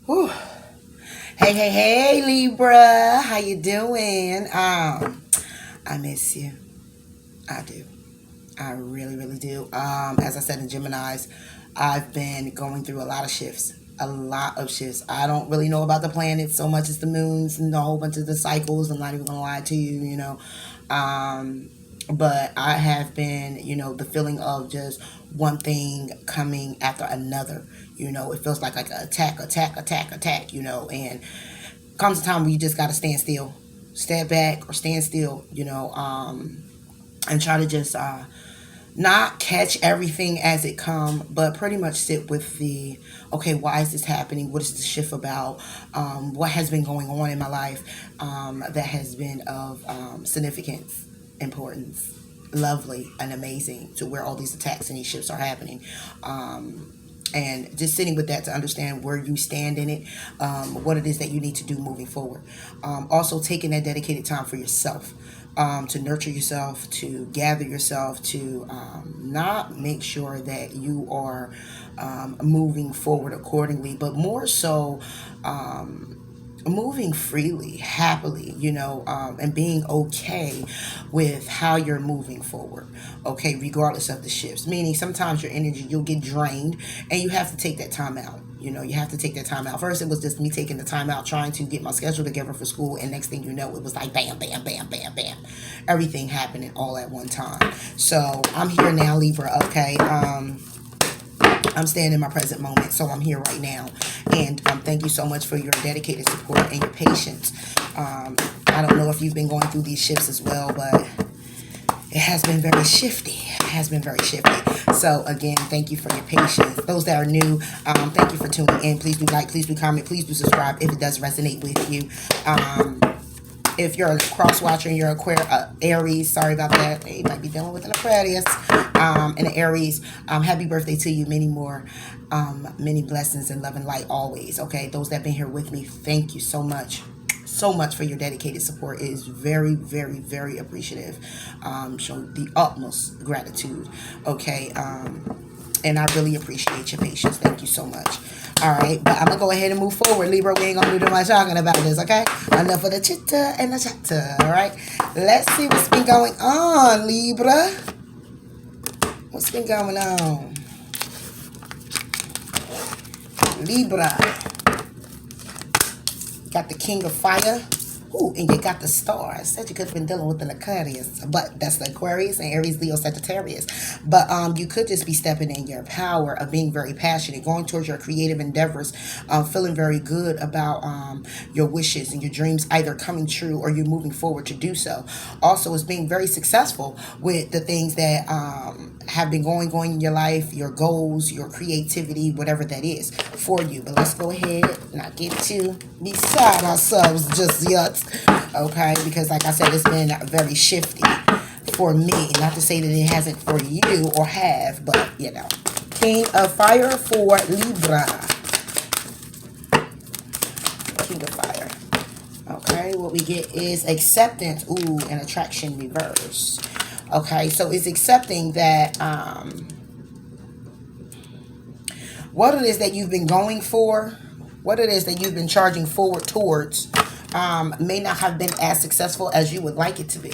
Whew. Hey, hey, hey, Libra. How you doing? I miss you. I do. I really, really do. As I said in Gemini's, I've been going through a lot of shifts. A lot of shifts. I don't really know about the planets so much as the moons and a whole bunch of the cycles. I'm not even gonna lie to you. Um, but I have been, the feeling of just one thing coming after another. It feels like an attack, attack, attack, attack. And comes a time where you just gotta stand still, step back or stand still. And try to just not catch everything as it come, but pretty much sit with the okay, why is this happening? What is the shift about? What has been going on in my life that has been of significance, importance, lovely, and amazing to where all these attacks and these shifts are happening. And just sitting with that to understand where you stand in it, what it is that you need to do moving forward. Also, taking that dedicated time for yourself, to nurture yourself, to gather yourself, to not make sure that you are moving forward accordingly, but more so moving freely, happily, and being okay with how you're moving forward, okay, regardless of the shifts. Meaning sometimes your energy, you'll get drained and you have to take that time out. You have to take that time out. First, it was just me taking the time out, trying to get my schedule together for school. And next thing you know, it was like bam, bam, bam, bam, bam. Everything happening all at one time. So I'm here now, Libra, okay? I'm staying in my present moment, so I'm here right now. And thank you so much for your dedicated support and your patience. I don't know if you've been going through these shifts as well, but it has been very shifty. It has been very shifty. So again, thank you for your patience. Those that are new, thank you for tuning in. Please do like, please do comment, please do subscribe if it does resonate with you. If you're a cross watcher and you're Aries, sorry about that. You might be dealing with an Aquarius and an Aries. Happy birthday to you. Many more, many blessings and love and light always. Okay, those that have been here with me, thank you so much. So much for your dedicated support. It is very, very, very appreciative. Show the utmost gratitude. Okay. And I really appreciate your patience. Thank you so much. All right, but I'm gonna go ahead and move forward, Libra. We ain't gonna do too much talking about this, okay? Enough of the chitta and the chatter. All right, let's see what's been going on, Libra. What's been going on, Libra? Got the King of Fire. Ooh, and you got the Star. I said you could have been dealing with an Aquarius, but that's the Aquarius and Aries, Leo, Sagittarius. But you could just be stepping in your power of being very passionate, going towards your creative endeavors, feeling very good about your wishes and your dreams either coming true or you're moving forward to do so. Also, it's being very successful with the things that have been going in your life, your goals, your creativity, whatever that is for you. But let's go ahead and not get too beside ourselves just yet. Okay, because like I said, it's been very shifty for me. Not to say that it hasn't for you or have, but King of Fire for Libra. King of Fire. Okay, what we get is acceptance. Ooh, and attraction reverse. Okay, so it's accepting that what it is that you've been going for, what it is that you've been charging forward towards, may not have been as successful as you would like it to be.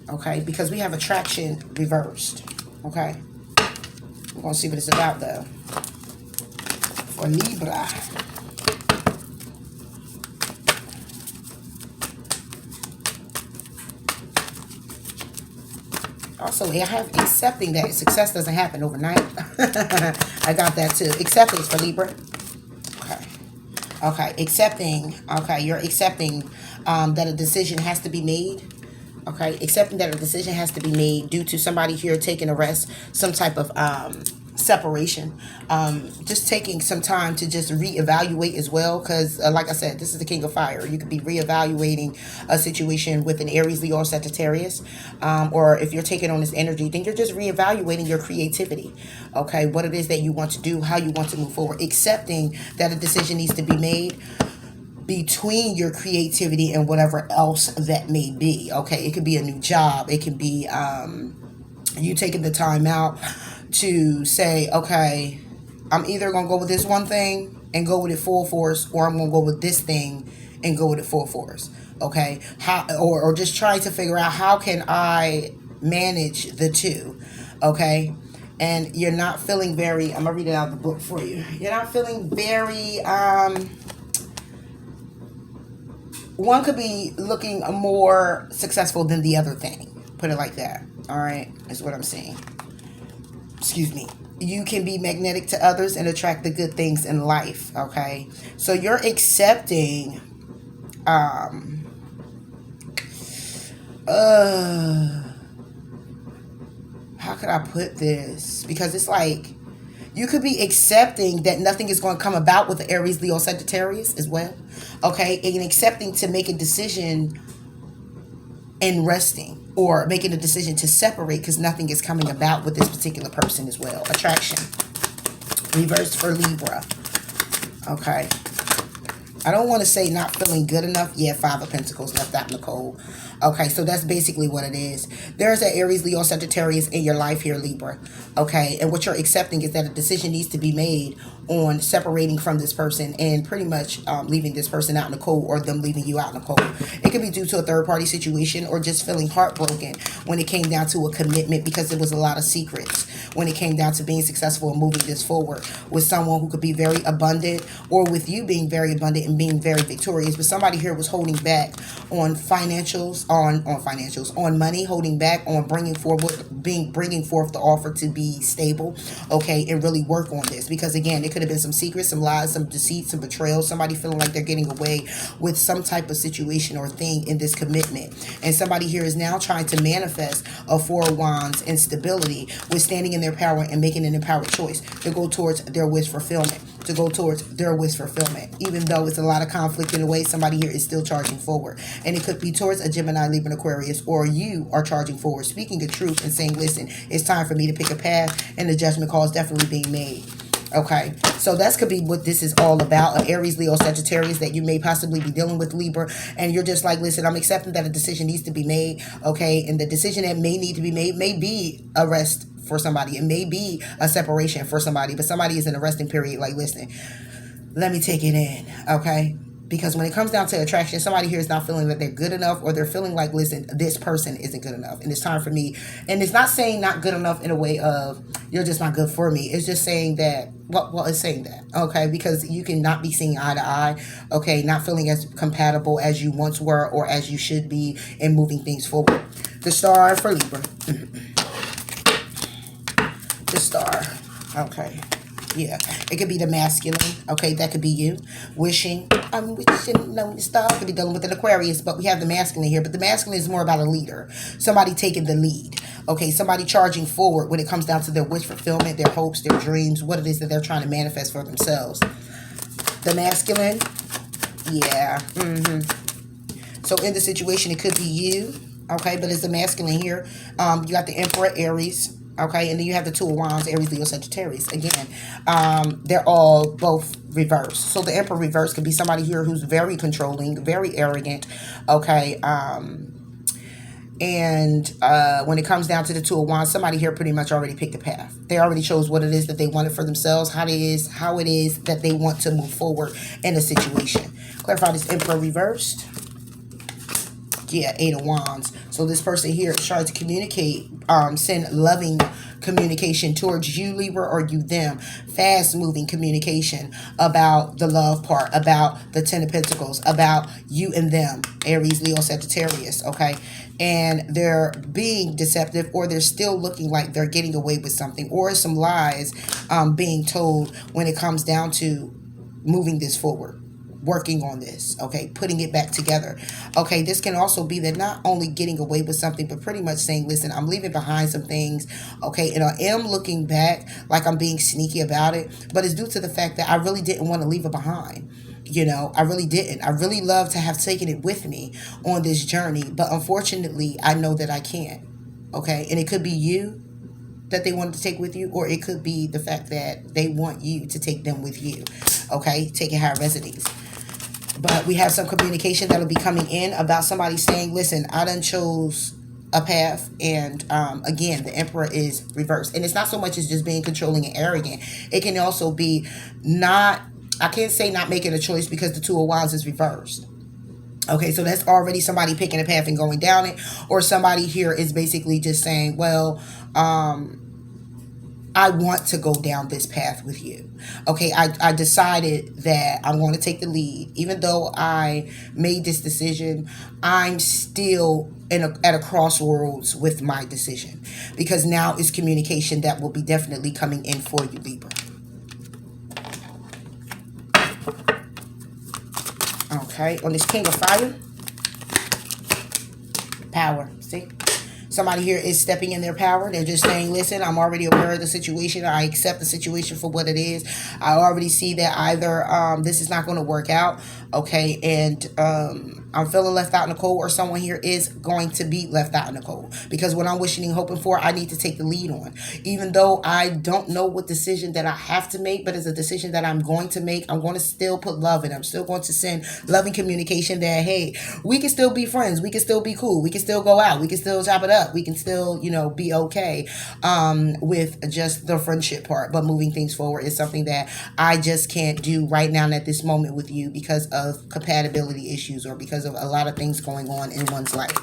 Okay, because we have attraction reversed. Okay, we're going to see what it's about though for Libra. Also, I have accepting that success doesn't happen overnight. I got that too. Acceptance for Libra. Okay, accepting. Okay, you're accepting that a decision has to be made. Okay, accepting that a decision has to be made due to somebody here taking a rest, some type of separation. Just taking some time to just reevaluate as well, because like I said, this is the King of Fire. You could be reevaluating a situation with an Aries, Leo, or Sagittarius, or if you're taking on this energy, then you're just reevaluating your creativity. Okay, what it is that you want to do, how you want to move forward, accepting that a decision needs to be made between your creativity and whatever else that may be. Okay, it could be a new job, it can be you taking the time out to say, okay, I'm either gonna go with this one thing and go with it full force, or I'm gonna go with this thing and go with it full force. Okay, how, or just trying to figure out how can I manage the two. Okay, and you're not feeling very. I'm gonna read it out of the book for you. You're not feeling very. One could be looking more successful than the other thing. Put it like that. All right, is what I'm saying. Excuse me. You can be magnetic to others and attract the good things in life. Okay, so you're accepting. Um, how could I put this? Because it's like you could be accepting that nothing is going to come about with the Aries, Leo, Sagittarius as well. Okay, and accepting to make a decision and resting, or making a decision to separate because nothing is coming about with this particular person as well. Attraction. Reverse for Libra. Okay. I don't want to say not feeling good enough. Yeah, Five of Pentacles left out in the cold. Okay, so that's basically what it is. There's an Aries, Leo, Sagittarius in your life here, Libra. Okay, and what you're accepting is that a decision needs to be made on separating from this person and pretty much leaving this person out in the cold, or them leaving you out in the cold. It could be due to a third-party situation, or just feeling heartbroken when it came down to a commitment because there was a lot of secrets. When it came down to being successful and moving this forward with someone who could be very abundant, or with you being very abundant and being very victorious. But somebody here was holding back on financials, on money, holding back on bringing forth the offer to be stable, okay, and really work on this. Because again, it could have been some secrets, some lies, some deceit, some betrayal, somebody feeling like they're getting away with some type of situation or thing in this commitment. And somebody here is now trying to manifest a Four of Wands and stability with standing in their power and making an empowered choice to go towards their wish fulfillment. Even though it's a lot of conflict in a way, somebody here is still charging forward. And it could be towards a Gemini, Libra, and Aquarius, or you are charging forward, speaking the truth and saying, listen, it's time for me to pick a path, and the judgment call is definitely being made. Okay, so that could be what this is all about. An Aries, Leo, Sagittarius that you may possibly be dealing with, Libra, and you're just like, listen, I'm accepting that a decision needs to be made, okay, and the decision that may need to be made may be a rest for somebody. It may be a separation for somebody, but somebody is in a resting period, like, listen, let me take it in, okay? Because when it comes down to attraction, somebody here is not feeling that they're good enough, or they're feeling like, listen, this person isn't good enough, and it's time for me. And it's not saying not good enough in a way of you're just not good for me. It's just saying that, well, it's saying that, okay? Because you can not be seeing eye to eye, okay? Not feeling as compatible as you once were, or as you should be, in moving things forward. The Star for Libra. The Star, okay. Yeah, it could be the masculine. Okay, that could be you wishing. I'm wishing on the star. Could be dealing with an Aquarius, but we have the masculine here. But the masculine is more about a leader, somebody taking the lead. Okay, somebody charging forward when it comes down to their wish fulfillment, their hopes, their dreams, what it is that they're trying to manifest for themselves. The masculine, yeah. So in the situation, it could be you. Okay, but it's the masculine here. You got the Emperor, Aries. Okay, and then you have the Two of Wands, Aries, Leo, Sagittarius. Again, they're all both reversed. So the Emperor reverse could be somebody here who's very controlling, very arrogant. Okay, and when it comes down to the Two of Wands, somebody here pretty much already picked a path. They already chose what it is that they wanted for themselves, how it is that they want to move forward in a situation. Clarify this Emperor reversed. Yeah, Eight of Wands. So this person here is trying to communicate, send loving communication towards you, Libra, or you, them. Fast-moving communication about the love part, about the Ten of Pentacles, about you and them, Aries, Leo, Sagittarius, okay? And they're being deceptive, or they're still looking like they're getting away with something, or some lies being told when it comes down to moving this forward. Working on this, okay, putting it back together. Okay, this can also be that not only getting away with something, but pretty much saying, listen, I'm leaving behind some things, okay, and I am looking back like I'm being sneaky about it, but it's due to the fact that I really didn't want to leave it behind. You know, I really didn't. I really love to have taken it with me on this journey, but unfortunately, I know that I can't, okay, and it could be you that they wanted to take with you, or it could be the fact that they want you to take them with you, okay, taking high residence. But we have some communication that'll be coming in about somebody saying, listen, I done chose a path. And again, the Emperor is reversed. And it's not so much as just being controlling and arrogant. It can also be not I can't say not making a choice because the Two of Wands is reversed. Okay, so that's already somebody picking a path and going down it, or somebody here is basically just saying, well, I want to go down this path with you. Okay, I decided that I'm going to take the lead. Even though I made this decision, I'm still at a crossroads with my decision. Because now it's communication that will be definitely coming in for you, Libra. Okay, on this King of Fire, power, see? Somebody here is stepping in their power. They're just saying, listen, I'm already aware of the situation. I accept the situation for what it is. I already see that either this is not going to work out, okay, and I'm feeling left out in the cold, or someone here is going to be left out in the cold. Because what I'm wishing and hoping for, I need to take the lead on. Even though I don't know what decision that I have to make, but it's a decision that I'm going to make. I'm going to still put love in. I'm still going to send loving communication that, hey, we can still be friends. We can still be cool. We can still go out. We can still chop it up. We can still, be okay with just the friendship part. But moving things forward is something that I just can't do right now and at this moment with you because of compatibility issues or because of a lot of things going on in one's life.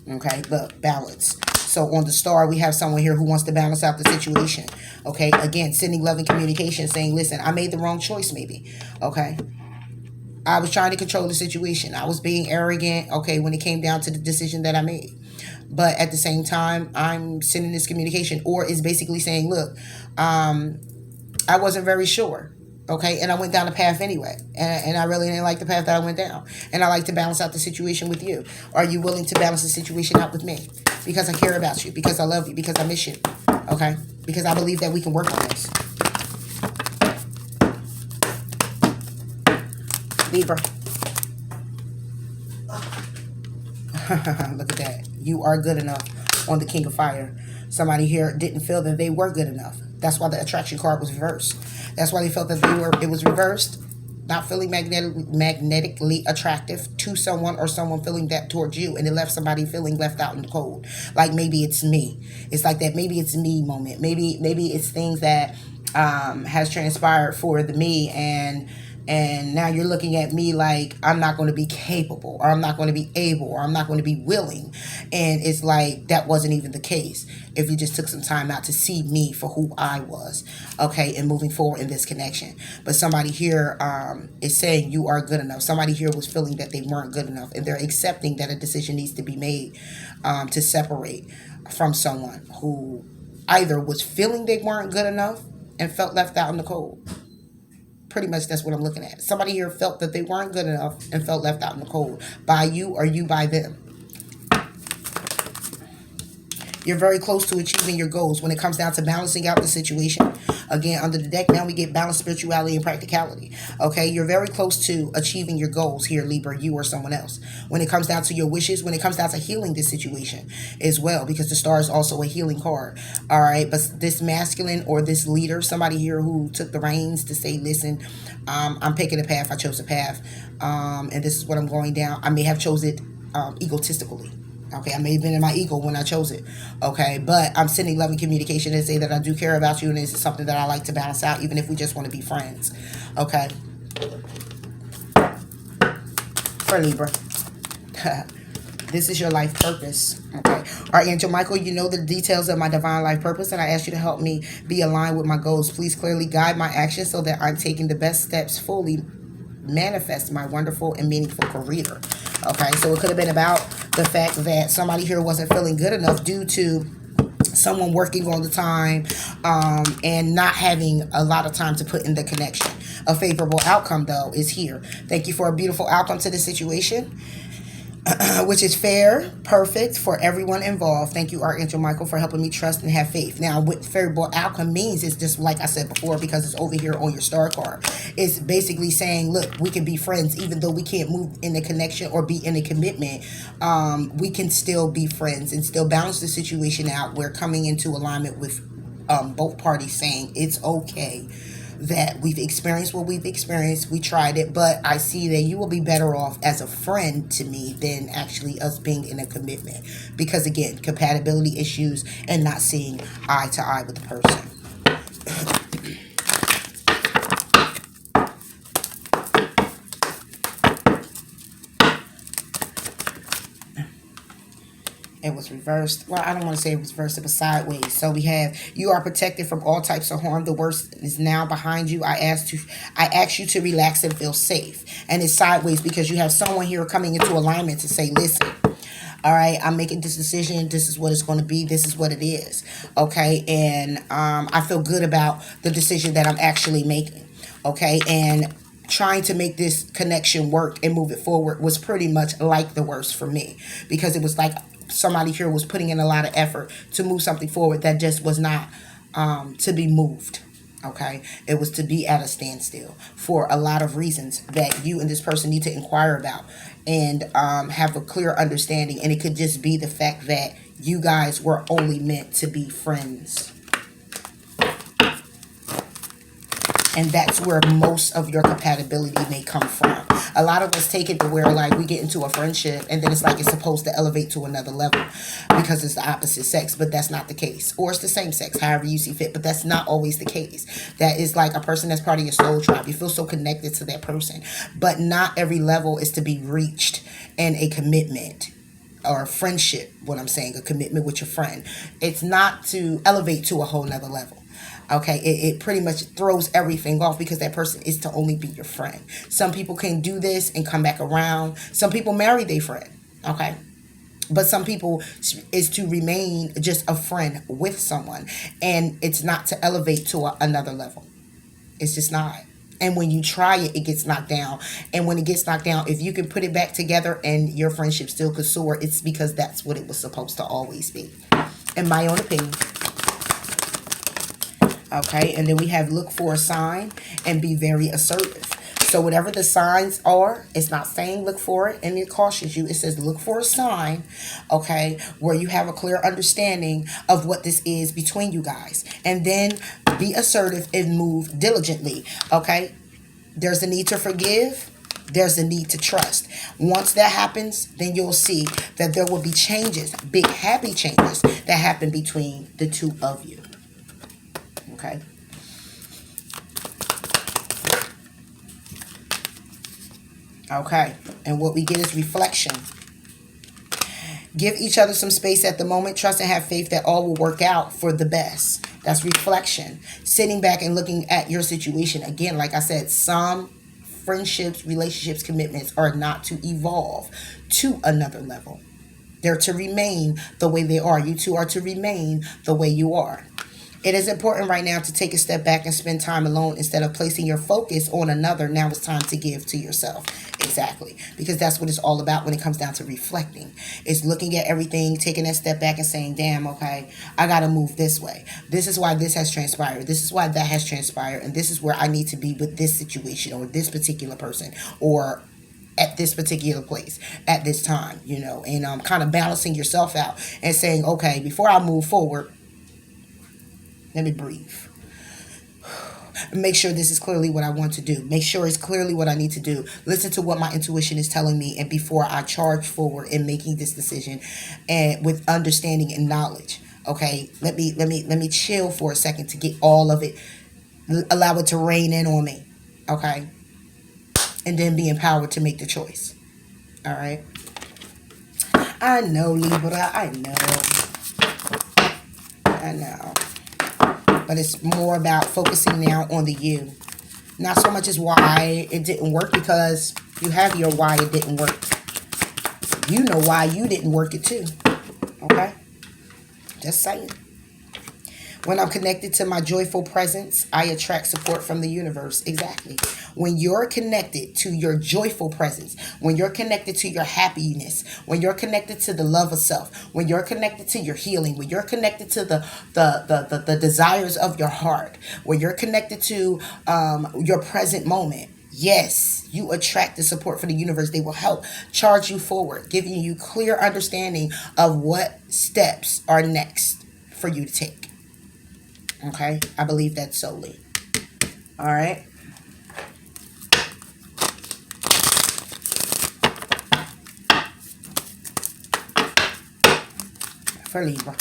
Okay, look, balance. So on the star, we have someone here who wants to balance out the situation. Okay, again, sending loving communication, saying, listen, I made the wrong choice maybe. Okay. I was trying to control the situation. I was being arrogant, okay, when it came down to the decision that I made. But at the same time, I'm sending this communication, or is basically saying, look, I wasn't very sure, okay, and I went down a path anyway, and I really didn't like the path that I went down, and I like to balance out the situation with you. Are you willing to balance the situation out with me? Because I care about you, because I love you, because I miss you, okay, because I believe that we can work on this. Libra. Look at that. You are good enough on the King of Fire. Somebody here didn't feel that they were good enough. That's why the attraction card was reversed. That's why they felt that it was reversed. Not feeling magnetically attractive to someone, or someone feeling that towards you, and it left somebody feeling left out in the cold. Like maybe it's me. It's like that maybe it's me moment. Maybe it's things that has transpired for the me, and now you're looking at me like I'm not going to be capable, or I'm not going to be able, or I'm not going to be willing. And it's like that wasn't even the case if you just took some time out to see me for who I was, okay, and moving forward in this connection. But somebody here is saying you are good enough. Somebody here was feeling that they weren't good enough, and they're accepting that a decision needs to be made to separate from someone who either was feeling they weren't good enough and felt left out in the cold. Pretty much that's what I'm looking at. Somebody here felt that they weren't good enough and felt left out in the cold by you, or you by them. You're very close to achieving your goals when it comes down to balancing out the situation. Again, under the deck, now we get balance, spirituality, and practicality. Okay, you're very close to achieving your goals here, Libra, you or someone else. When it comes down to your wishes, when it comes down to healing this situation as well, because the star is also a healing card. All right, but this masculine or this leader, somebody here who took the reins to say, listen, I'm picking a path. I chose a path, and this is what I'm going down. I may have chose it egotistically. Okay, I may have been in my ego when I chose it. Okay, but I'm sending loving communication and say that I do care about you, and this is something that I like to balance out, even if we just want to be friends. Okay. For Libra. This is your life purpose. Okay. Archangel Michael, you know the details of my divine life purpose, and I ask you to help me be aligned with my goals. Please clearly guide my actions so that I'm taking the best steps fully manifest my wonderful and meaningful career. Okay, so it could have been about the fact that somebody here wasn't feeling good enough due to someone working all the time and not having a lot of time to put in the connection. A favorable outcome, though, is here. Thank you for a beautiful outcome to the situation, which is fair, perfect for everyone involved. Thank you, Archangel Michael, for helping me trust and have faith. Now, what favorable outcome means is just like I said before, because it's over here on your star card. It's basically saying, look, we can be friends even though we can't move in a connection or be in a commitment. We can still be friends and still balance the situation out. We're coming into alignment with both parties saying it's okay that we've experienced what we've experienced. We tried it, but I see that you will be better off as a friend to me than actually us being in a commitment. Because again, compatibility issues and not seeing eye to eye with the person. It was reversed. Well, I don't want to say it was reversed. It was sideways. So we have, you are protected from all types of harm. The worst is now behind you. I ask you to relax and feel safe. And it's sideways because you have someone here coming into alignment to say, listen, all right, I'm making this decision. This is what it's going to be. This is what it is. Okay. And I feel good about the decision that I'm actually making. Okay. And trying to make this connection work and move it forward was pretty much like the worst for me, because it was like somebody here was putting in a lot of effort to move something forward that just was not to be moved. Okay, it was to be at a standstill for a lot of reasons that you and this person need to inquire about and have a clear understanding. And it could just be the fact that you guys were only meant to be friends. And that's where most of your compatibility may come from. A lot of us take it to where, like, we get into a friendship and then it's like it's supposed to elevate to another level because it's the opposite sex, but that's not the case. Or it's the same sex, however you see fit, but that's not always the case. That is like a person that's part of your soul tribe. You feel so connected to that person, but not every level is to be reached in a commitment or a friendship. What I'm saying, a commitment with your friend, it's not to elevate to a whole nother level. Okay, it pretty much throws everything off because that person is to only be your friend. Some people can do this and come back around. Some people marry their friend. Okay, but some people is to remain just a friend with someone, and it's not to elevate to another level. It's just not. And when you try it, it gets knocked down. And when it gets knocked down, if you can put it back together and your friendship still could soar, it's because that's what it was supposed to always be, in my own opinion. Okay, and then we have look for a sign and be very assertive. So whatever the signs are, it's not saying look for it and it cautions you. It says look for a sign, okay, where you have a clear understanding of what this is between you guys. And then be assertive and move diligently, okay? There's a need to forgive. There's a need to trust. Once that happens, then you'll see that there will be changes, big happy changes that happen between the two of you. Okay. Okay. And what we get is reflection. Give each other some space at the moment. Trust and have faith that all will work out for the best. That's reflection. Sitting back and looking at your situation. Again, like I said, some friendships, relationships, commitments are not to evolve to another level. They're to remain the way they are. You two are to remain the way you are. It is important right now to take a step back and spend time alone instead of placing your focus on another. Now it's time to give to yourself. Exactly. Because that's what it's all about when it comes down to reflecting. It's looking at everything, taking that step back and saying, damn, okay, I got to move this way. This is why this has transpired. This is why that has transpired. And this is where I need to be with this situation or this particular person or at this particular place at this time, you know, and kind of balancing yourself out and saying, okay, before I move forward, let me breathe. Make sure this is clearly what I want to do. Make sure it's clearly what I need to do. Listen to what my intuition is telling me, and before I charge forward in making this decision, and with understanding and knowledge. Okay, let me chill for a second to get all of it. Allow it to rain in on me. Okay, and then be empowered to make the choice. All right. I know, Libra. I know. But it's more about focusing now on the you. Not so much as why it didn't work, because you have your why it didn't work. You know why you didn't work it too. Okay? Just saying. When I'm connected to my joyful presence, I attract support from the universe. Exactly. When you're connected to your joyful presence, when you're connected to your happiness, when you're connected to the love of self, when you're connected to your healing, when you're connected to the desires of your heart, when you're connected to your present moment, yes, you attract the support from the universe. They will help charge you forward, giving you clear understanding of what steps are next for you to take. Okay, I believe that solely. All right. For Libra.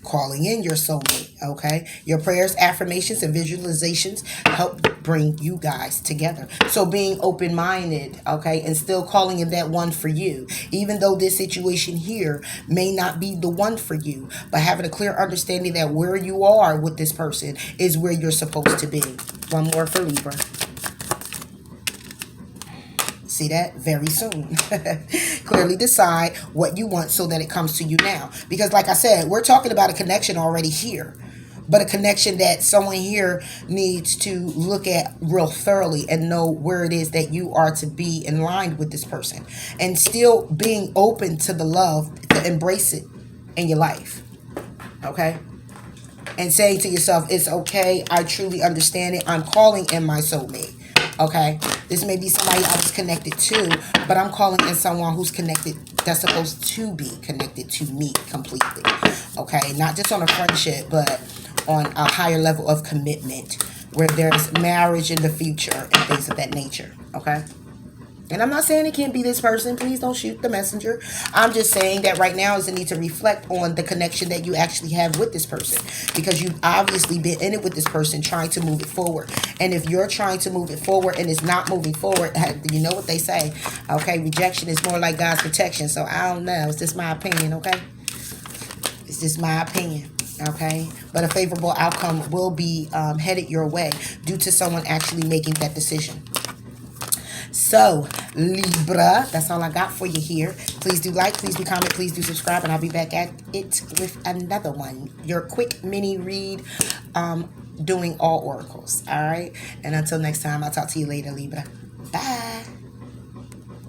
calling in your soulmate. Okay, your prayers, affirmations, and visualizations help bring you guys together. So being open-minded, okay, and still calling in that one for you, even though this situation here may not be the one for you, but having a clear understanding that where you are with this person is where you're supposed to be. One more for Libra. See that? Very soon. Clearly decide what you want so that it comes to you now. Because like I said, we're talking about a connection already here. But a connection that someone here needs to look at real thoroughly and know where it is that you are to be in line with this person. And still being open to the love, to embrace it in your life. Okay? And saying to yourself, it's okay, I truly understand it, I'm calling in my soulmate. Okay, this may be somebody I was connected to, but I'm calling in someone who's connected, that's supposed to be connected to me completely. Okay, not just on a friendship, but on a higher level of commitment where there's marriage in the future and things of that nature. Okay, and I'm not saying it can't be this person. Please don't shoot the messenger. I'm just saying that right now is a need to reflect on the connection that you actually have with this person. Because you've obviously been in it with this person trying to move it forward. And if you're trying to move it forward and it's not moving forward, you know what they say. Okay, rejection is more like God's protection. So I don't know. It's just my opinion, okay? It's just my opinion. Okay, but a favorable outcome will be headed your way due to someone actually making that decision. So, Libra, that's all I got for you here. Please do like, please do comment, please do subscribe, and I'll be back at it with another one. Your quick mini read, doing all oracles. All right? And until next time, I'll talk to you later, Libra. Bye.